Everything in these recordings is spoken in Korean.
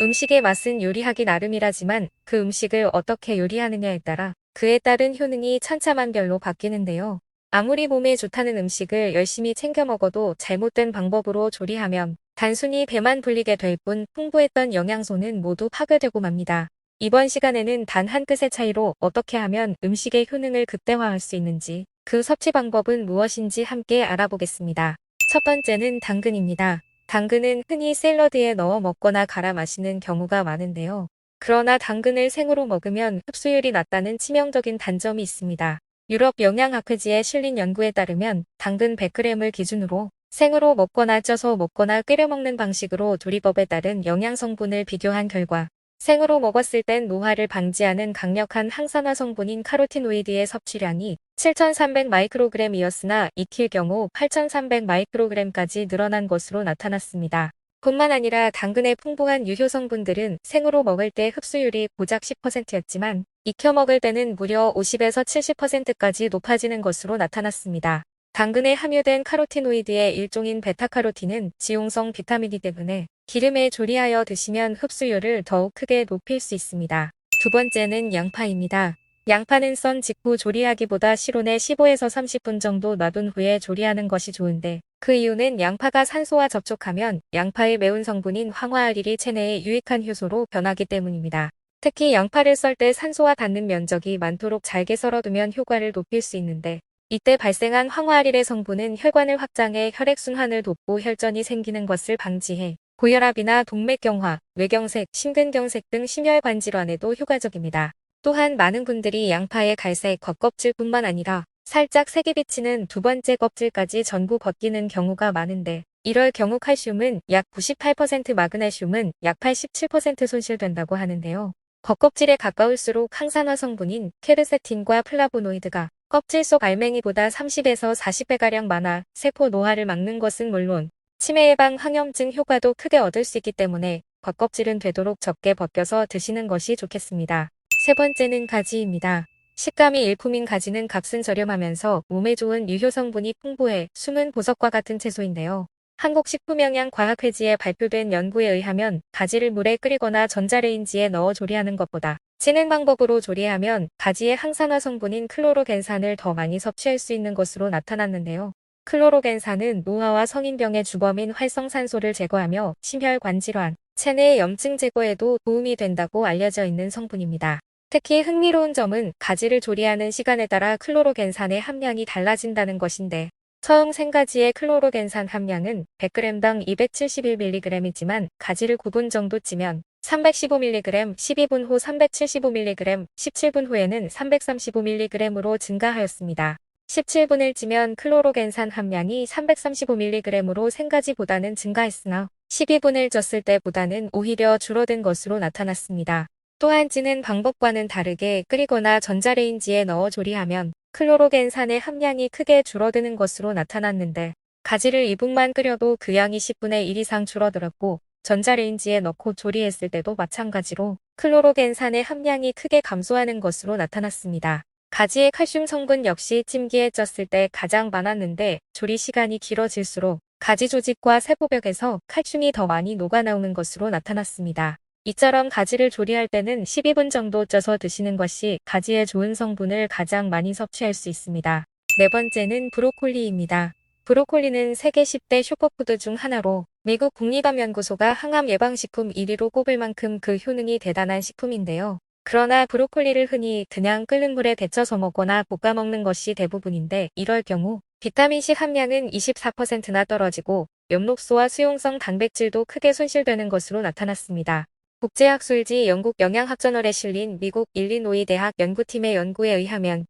음식의 맛은 요리하기 나름이라지만 그 음식을 어떻게 요리하느냐에 따라 그에 따른 효능이 천차만별로 바뀌는데요. 아무리 몸에 좋다는 음식을 열심히 챙겨 먹어도 잘못된 방법으로 조리하면 단순히 배만 불리게 될 뿐 풍부했던 영양소는 모두 파괴되고 맙니다. 이번 시간에는 단 한 끗의 차이로 어떻게 하면 음식의 효능을 극대화할 수 있는지, 그 섭취 방법은 무엇인지 함께 알아보겠습니다. 첫 번째는 당근입니다. 당근은 흔히 샐러드에 넣어 먹거나 갈아 마시는 경우가 많은데요. 그러나 당근을 생으로 먹으면 흡수율이 낮다는 치명적인 단점이 있습니다. 유럽 영양학회지에 실린 연구에 따르면 당근 100g을 기준으로 생으로 먹거나 쪄서 먹거나 끓여 먹는 방식으로 조리법에 따른 영양 성분을 비교한 결과 생으로 먹었을 땐 노화를 방지하는 강력한 항산화 성분인 카로티노이드의 섭취량이 7,300마이크로그램이었으나 익힐 경우 8,300마이크로그램까지 늘어난 것으로 나타났습니다. 뿐만 아니라 당근의 풍부한 유효 성분들은 생으로 먹을 때 흡수율이 고작 10%였지만 익혀 먹을 때는 무려 50에서 70%까지 높아지는 것으로 나타났습니다. 당근에 함유된 카로티노이드의 일종인 베타카로틴은 지용성 비타민이기 때문에 기름에 조리하여 드시면 흡수율을 더욱 크게 높일 수 있습니다. 두 번째는 양파입니다. 양파는 썬 직후 조리하기보다 실온에 15에서 30분 정도 놔둔 후에 조리하는 것이 좋은데 그 이유는 양파가 산소와 접촉하면 양파의 매운 성분인 황화알이 체내에 유익한 효소로 변하기 때문입니다. 특히 양파를 썰 때 산소와 닿는 면적이 많도록 잘게 썰어두면 효과를 높일 수 있는데 이때 발생한 황화알의 성분은 혈관을 확장해 혈액순환을 돕고 혈전이 생기는 것을 방지해 고혈압이나 동맥경화, 뇌경색, 심근경색 등 심혈관 질환에도 효과적입니다. 또한 많은 분들이 양파의 갈색 겉껍질뿐만 아니라 살짝 색이 비치는 두 번째 껍질까지 전부 벗기는 경우가 많은데 이럴 경우 칼슘은 약 98%, 마그네슘은 약 87% 손실된다고 하는데요. 겉껍질에 가까울수록 항산화 성분인 케르세틴과 플라보노이드가 껍질 속 알맹이보다 30에서 40배가량 많아 세포 노화를 막는 것은 물론 치매 예방, 항염증 효과도 크게 얻을 수 있기 때문에 겉껍질은 되도록 적게 벗겨서 드시는 것이 좋겠습니다. 세 번째는 가지입니다. 식감이 일품인 가지는 값은 저렴하면서 몸에 좋은 유효 성분이 풍부해 숨은 보석과 같은 채소인데요. 한국식품영양과학회지에 발표된 연구에 의하면 가지를 물에 끓이거나 전자레인지에 넣어 조리하는 것보다 찌는 방법으로 조리하면 가지의 항산화 성분인 클로로겐산을 더 많이 섭취할 수 있는 것으로 나타났는데요. 클로로겐산은 노화와 성인병의 주범인 활성산소를 제거하며 심혈관 질환, 체내 염증 제거에도 도움이 된다고 알려져 있는 성분입니다. 특히 흥미로운 점은 가지를 조리하는 시간에 따라 클로로겐산의 함량이 달라진다는 것인데 처음 생가지의 클로로겐산 함량은 100g당 271mg이지만 가지를 9분 정도 찌면 315mg, 12분 후 375mg, 17분 후에는 335mg으로 증가하였습니다. 17분을 찌면 클로로겐산 함량이 335mg으로 생가지보다는 증가했으나 12분을 쪘을 때보다는 오히려 줄어든 것으로 나타났습니다. 또한 찌는 방법과는 다르게 끓이거나 전자레인지에 넣어 조리하면 클로로겐산의 함량이 크게 줄어드는 것으로 나타났는데 가지를 2분만 끓여도 그 양이 10분의 1 이상 줄어들었고 전자레인지에 넣고 조리했을 때도 마찬가지로 클로로겐산의 함량이 크게 감소하는 것으로 나타났습니다. 가지의 칼슘 성분 역시 찜기에 쪘을 때 가장 많았는데 조리 시간이 길어질수록 가지 조직과 세포벽에서 칼슘이 더 많이 녹아나오는 것으로 나타났습니다. 이처럼 가지를 조리할 때는 12분 정도 쪄서 드시는 것이 가지의 좋은 성분을 가장 많이 섭취할 수 있습니다. 네 번째는 브로콜리입니다. 브로콜리는 세계 10대 슈퍼푸드 중 하나로 미국 국립암연구소가 항암 예방식품 1위로 꼽을 만큼 그 효능이 대단한 식품인데요. 그러나 브로콜리를 흔히 그냥 끓는 물에 데쳐서 먹거나 볶아 먹는 것이 대부분인데 이럴 경우 비타민C 함량은 24%나 떨어지고 엽록소와 수용성 단백질도 크게 손실되는 것으로 나타났습니다. 국제학술지 영국 영양학저널에 실린 미국 일리노이 대학 연구팀의 연구에 의하면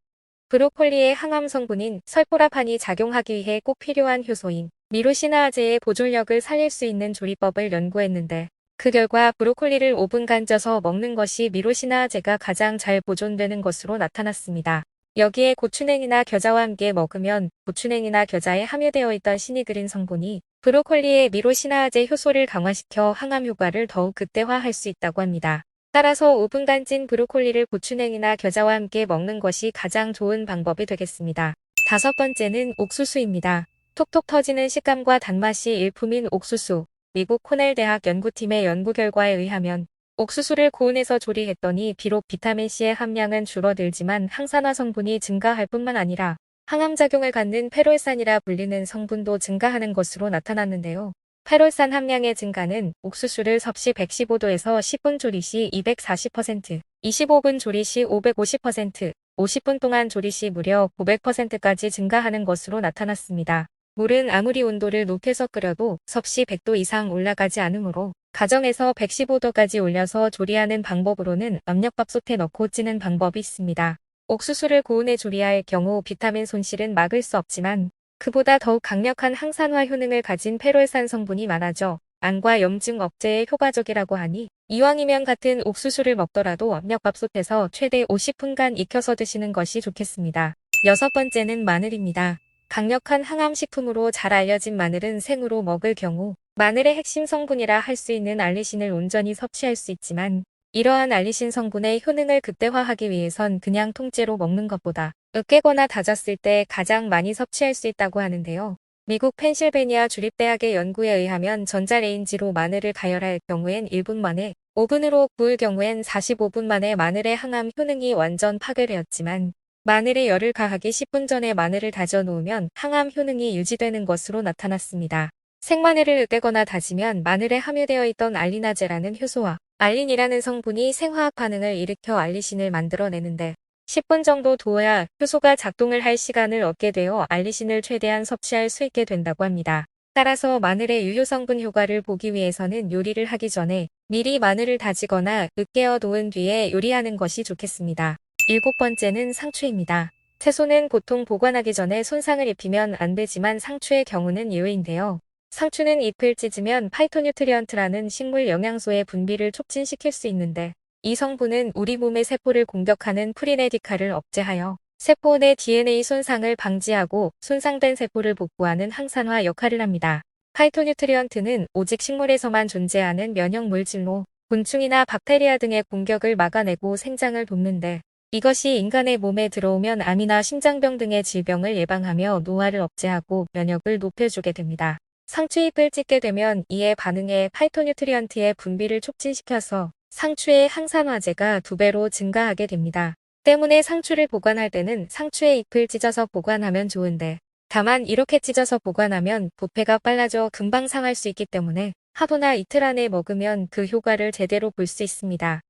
브로콜리의 항암 성분인 설포라판이 작용하기 위해 꼭 필요한 효소인 미로시나아제의 보존력을 살릴 수 있는 조리법을 연구했는데 그 결과 브로콜리를 5분간 쪄서 먹는 것이 미로시나아제가 가장 잘 보존되는 것으로 나타났습니다. 여기에 고추냉이나 겨자와 함께 먹으면 고추냉이나 겨자에 함유되어 있던 시니그린 성분이 브로콜리의 미로시나아제 효소를 강화시켜 항암 효과를 더욱 극대화할 수 있다고 합니다. 따라서 5분간 찐 브로콜리를 고추냉이나 겨자와 함께 먹는 것이 가장 좋은 방법이 되겠습니다. 다섯 번째는 옥수수입니다. 톡톡 터지는 식감과 단맛이 일품인 옥수수. 미국 코넬 대학 연구팀의 연구 결과에 의하면 옥수수를 고온에서 조리했더니 비록 비타민C의 함량은 줄어들지만 항산화 성분이 증가할 뿐만 아니라 항암작용을 갖는 페롤산이라 불리는 성분도 증가하는 것으로 나타났는데요. 페롤산 함량의 증가는 옥수수를 섭씨 115도에서 10분 조리 시 240%, 25분 조리 시 550%, 50분 동안 조리 시 무려 900%까지 증가하는 것으로 나타났습니다. 물은 아무리 온도를 높여서 끓여도 섭씨 100도 이상 올라가지 않으므로 가정에서 115도까지 올려서 조리하는 방법으로는 압력밥솥에 넣고 찌는 방법이 있습니다. 옥수수를 고온에 조리할 경우 비타민 손실은 막을 수 없지만 그보다 더욱 강력한 항산화 효능을 가진 페롤산 성분이 많아져 암과 염증 억제에 효과적이라고 하니 이왕이면 같은 옥수수를 먹더라도 압력밥솥에서 최대 50분간 익혀서 드시는 것이 좋겠습니다. 여섯 번째는 마늘입니다. 강력한 항암식품으로 잘 알려진 마늘은 생으로 먹을 경우 마늘의 핵심 성분이라 할 수 있는 알리신을 온전히 섭취할 수 있지만 이러한 알리신 성분의 효능을 극대화하기 위해선 그냥 통째로 먹는 것보다 으깨거나 다졌을 때 가장 많이 섭취할 수 있다고 하는데요. 미국 펜실베니아 주립대학의 연구에 의하면 전자레인지로 마늘을 가열할 경우엔 1분 만에, 오븐으로 구울 경우엔 45분 만에 마늘의 항암 효능이 완전 파괴되었지만 마늘에 열을 가하기 10분 전에 마늘을 다져 놓으면 항암 효능이 유지되는 것으로 나타났습니다. 생마늘을 으깨거나 다지면 마늘에 함유되어 있던 알리나제라는 효소와 알린이라는 성분이 생화학 반응을 일으켜 알리신을 만들어내는데 10분 정도 둬야 효소가 작동을 할 시간을 얻게 되어 알리신을 최대한 섭취할 수 있게 된다고 합니다. 따라서 마늘의 유효 성분 효과를 보기 위해서는 요리를 하기 전에 미리 마늘을 다지거나 으깨어 놓은 뒤에 요리하는 것이 좋겠습니다. 일곱 번째는 상추입니다. 채소는 보통 보관하기 전에 손상을 입히면 안 되지만 상추의 경우는 예외인데요. 상추는 잎을 찢으면 파이토뉴트리언트라는 식물 영양소의 분비를 촉진시킬 수 있는데 이 성분은 우리 몸의 세포를 공격하는 프리레디칼을 억제하여 세포 내 DNA 손상을 방지하고 손상된 세포를 복구하는 항산화 역할을 합니다. 파이토뉴트리언트는 오직 식물에서만 존재하는 면역 물질로 곤충이나 박테리아 등의 공격을 막아내고 생장을 돕는데 이것이 인간의 몸에 들어오면 암이나 심장병 등의 질병을 예방하며 노화를 억제하고 면역을 높여주게 됩니다. 상추잎을 찢게 되면 이에 반응해 파이토뉴트리언트의 분비를 촉진시켜서 상추의 항산화제가 2배로 증가하게 됩니다. 때문에 상추를 보관할 때는 상추의 잎을 찢어서 보관하면 좋은데 다만 이렇게 찢어서 보관하면 부패가 빨라져 금방 상할 수 있기 때문에 하루나 이틀 안에 먹으면 그 효과를 제대로 볼 수 있습니다.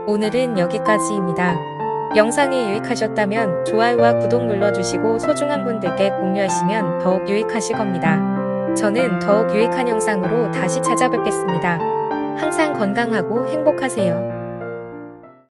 오늘은 여기까지입니다. 영상이 유익하셨다면 좋아요와 구독 눌러주시고 소중한 분들께 공유하시면 더욱 유익하실 겁니다. 저는 더욱 유익한 영상으로 다시 찾아뵙겠습니다. 항상 건강하고 행복하세요.